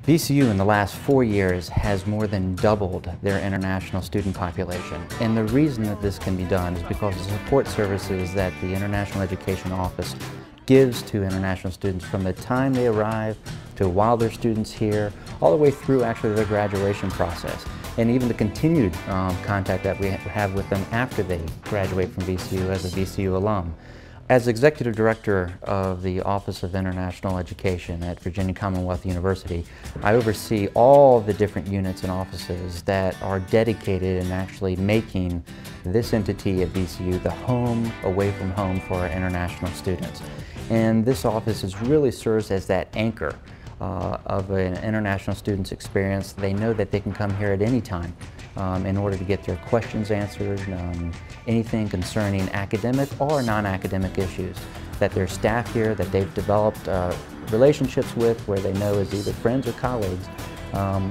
VCU in the last 4 years has more than doubled their international student population. And the reason that this can be done is because of the support services that the International Education Office gives to international students from the time they arrive to while they're students here, all the way through actually their graduation process. And even the continued contact that we have with them after they graduate from VCU as a VCU alum. As Executive Director of the Office of International Education at Virginia Commonwealth University, I oversee all the different units and offices that are dedicated in actually making this entity at VCU the home away from home for our international students. And this office really serves as that anchor of an international student's experience. They know that they can come here at any time in order to get their questions answered, anything concerning academic or non-academic issues, that their staff here that they've developed relationships with, where they know as either friends or colleagues,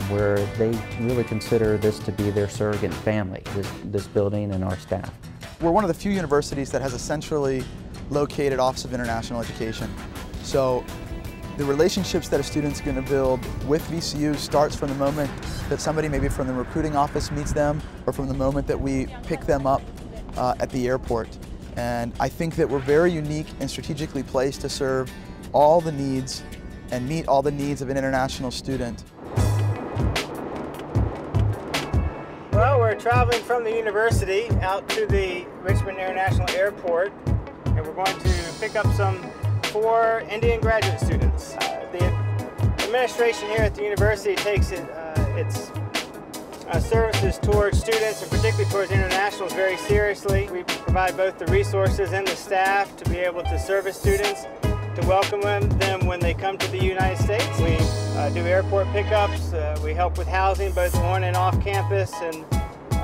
where they really consider this to be their surrogate family, this building and our staff. We're one of the few universities that has a centrally located Office of International Education. So the relationships that a student's going to build with VCU starts from the moment that somebody maybe from the recruiting office meets them, or from the moment that we pick them up at the airport. And I think that we're very unique and strategically placed to serve all the needs and meet all the needs of an international student. Well, we're traveling from the university out to the Richmond International Airport, and we're going to pick up some 4 Indian graduate students. The administration here at the university takes its services towards students, and particularly towards internationals, very seriously. We provide both the resources and the staff to be able to service students, to welcome them when they come to the United States. We do airport pickups, we help with housing both on and off campus, and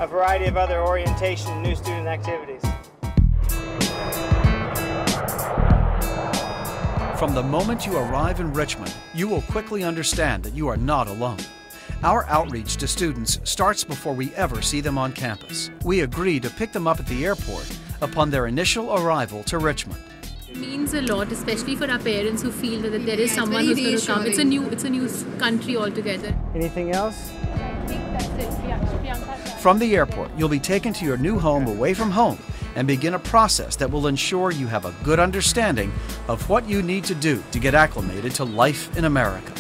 a variety of other orientation and new student activities. From the moment you arrive in Richmond, you will quickly understand that you are not alone. Our outreach to students starts before we ever see them on campus. We agree to pick them up at the airport upon their initial arrival to Richmond. It means a lot, especially for our parents who feel that there is someone who's going to come. It's a new country altogether. Anything else? From the airport, you'll be taken to your new home away from home and begin a process that will ensure you have a good understanding of what you need to do to get acclimated to life in America.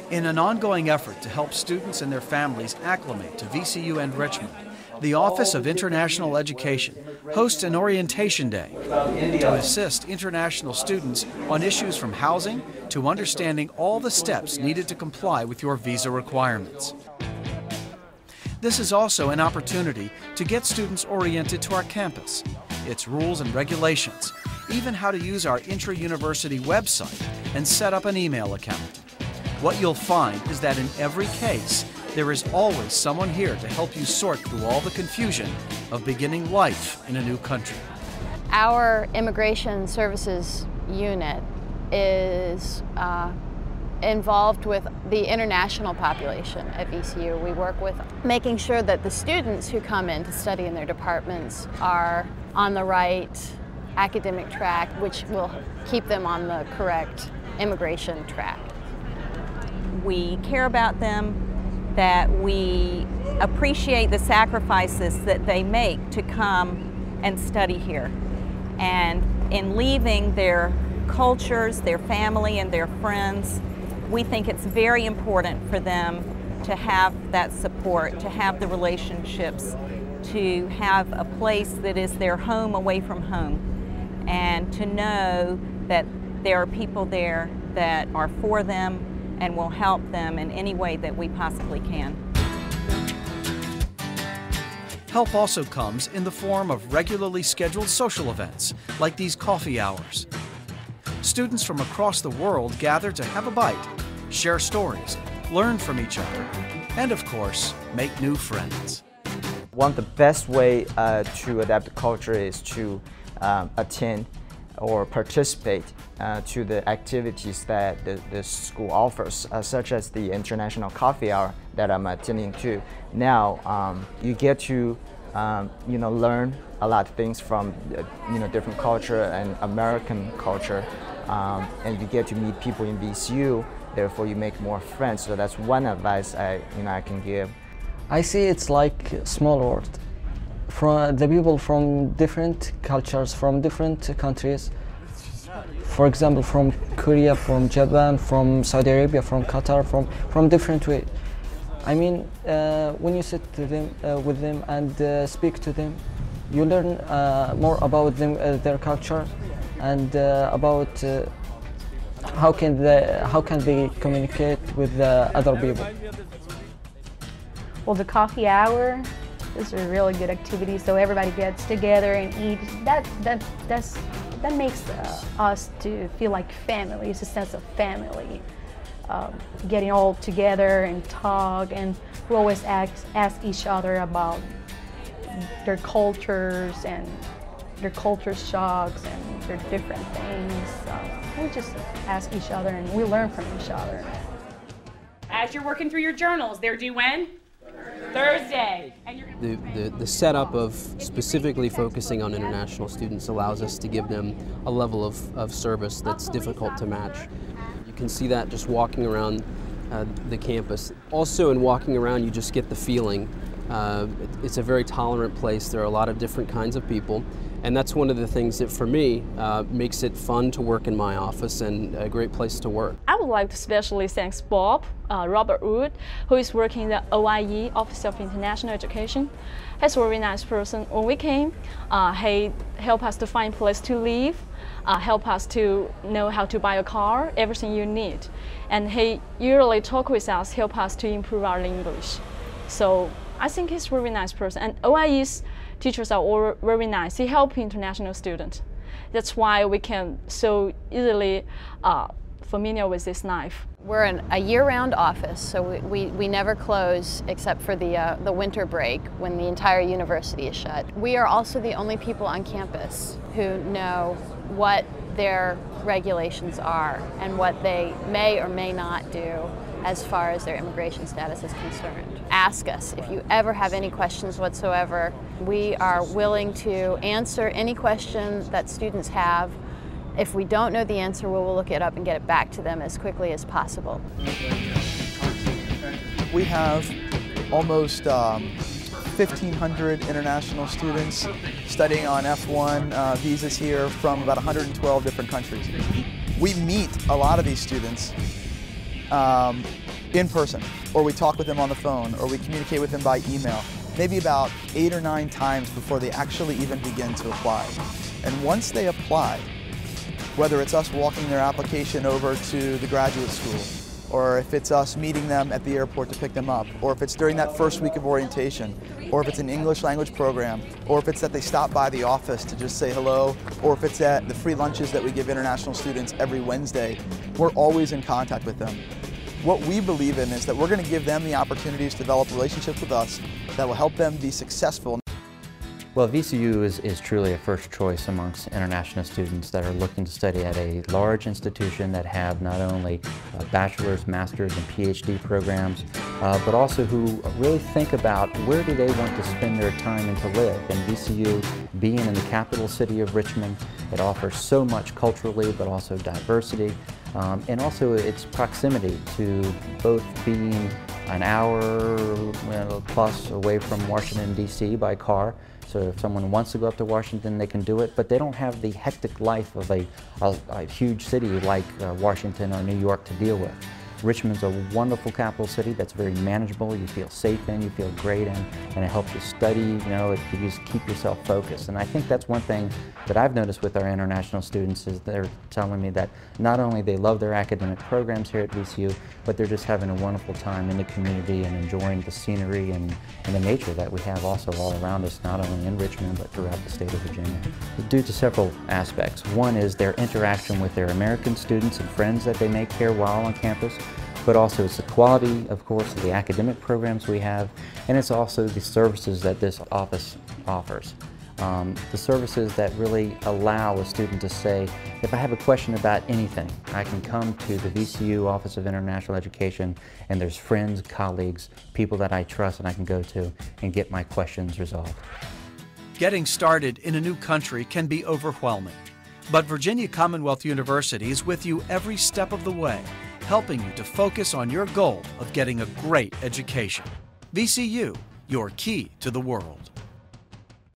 In an ongoing effort to help students and their families acclimate to VCU and Richmond, the Office of International Education hosts an orientation day to assist international students on issues from housing to understanding all the steps needed to comply with your visa requirements. This is also an opportunity to get students oriented to our campus, its rules and regulations, even how to use our intra-university website and set up an email account. What you'll find is that in every case, there is always someone here to help you sort through all the confusion of beginning life in a new country. Our Immigration Services Unit is involved with the international population at VCU. We work with making sure that the students who come in to study in their departments are on the right academic track, which will keep them on the correct immigration track. We care about them, that we appreciate the sacrifices that they make to come and study here. And in leaving their cultures, their family, and their friends, we think it's very important for them to have that support, to have the relationships, to have a place that is their home away from home, and to know that there are people there that are for them and will help them in any way that we possibly can. Help also comes in the form of regularly scheduled social events, like these coffee hours. Students from across the world gather to have a bite, share stories, learn from each other, and of course, make new friends. One of the best way to adapt the culture is to attend or participate to the activities that the school offers, such as the International Coffee Hour that I'm attending to. Now, you get to learn a lot of things from different culture and American culture, and you get to meet people in VCU. Therefore, you make more friends. So that's one advice I can give. I see it's like a small world. From the people from different cultures, from different countries. For example, from Korea, from Japan, from Saudi Arabia, from Qatar, from different way. I mean, when you sit to them, with them and speak to them, you learn more about them, their culture, and about how can they communicate with other people. Well, the coffee hour is a really good activity, so everybody gets together and eat. That makes us to feel like family. It's a sense of family. Getting all together and talk, and we always ask each other about their cultures and their culture shocks and their different things. We just ask each other and we learn from each other. As you're working through your journals, they're due when? Thursday. The setup of specifically focusing on international students allows us to give them a level of service that's difficult to match. You can see that just walking around the campus. Also, in walking around, you just get the feeling. It's a very tolerant place. There are a lot of different kinds of people. And that's one of the things that, for me, makes it fun to work in my office and a great place to work. I would like to especially thank Bob, Robert Wood, who is working in the OIE, Office of International Education. He's a very nice person. When we came, he helped us to find a place to live, help us to know how to buy a car, everything you need. And he usually talk with us, help us to improve our English. So I think he's a very nice person. And OIE's teachers are all very nice. They help international students. That's why we can so easily familiar with this knife. We're a year-round office, so we never close except for the winter break when the entire university is shut. We are also the only people on campus who know what their regulations are and what they may or may not do as far as their immigration status is concerned. Ask us if you ever have any questions whatsoever. We are willing to answer any question that students have. If we don't know the answer, we will look it up and get it back to them as quickly as possible. We have almost 1,500 international students studying on F1 visas here from about 112 different countries. We meet a lot of these students in person, or we talk with them on the phone, or we communicate with them by email, maybe about 8 or 9 times before they actually even begin to apply. And once they apply, whether it's us walking their application over to the graduate school, or if it's us meeting them at the airport to pick them up, or if it's during that first week of orientation, or if it's an English language program, or if it's that they stop by the office to just say hello, or if it's at the free lunches that we give international students every Wednesday, we're always in contact with them. What we believe in is that we're going to give them the opportunities to develop relationships with us that will help them be successful. Well, VCU is truly a first choice amongst international students that are looking to study at a large institution that have not only bachelor's, master's, and PhD programs, but also who really think about where do they want to spend their time and to live. And VCU, being in the capital city of Richmond, it offers so much culturally, but also diversity, and also its proximity to both being an hour plus away from Washington, D.C. by car. So if someone wants to go up to Washington, they can do it, but they don't have the hectic life of a huge city like Washington or New York to deal with. Richmond's a wonderful capital city that's very manageable. You feel safe in, you feel great in, and it helps you study, you just keep yourself focused. And I think that's one thing that I've noticed with our international students is they're telling me that not only they love their academic programs here at VCU, but they're just having a wonderful time in the community and enjoying the scenery and the nature that we have also all around us, not only in Richmond, but throughout the state of Virginia. Due to several aspects. One is their interaction with their American students and friends that they make here while on campus, but also it's the quality, of course, of the academic programs we have, and it's also the services that this office offers. The services that really allow a student to say, if I have a question about anything, I can come to the VCU Office of International Education, and there's friends, colleagues, people that I trust and I can go to and get my questions resolved. Getting started in a new country can be overwhelming, but Virginia Commonwealth University is with you every step of the way, helping you to focus on your goal of getting a great education. VCU, your key to the world.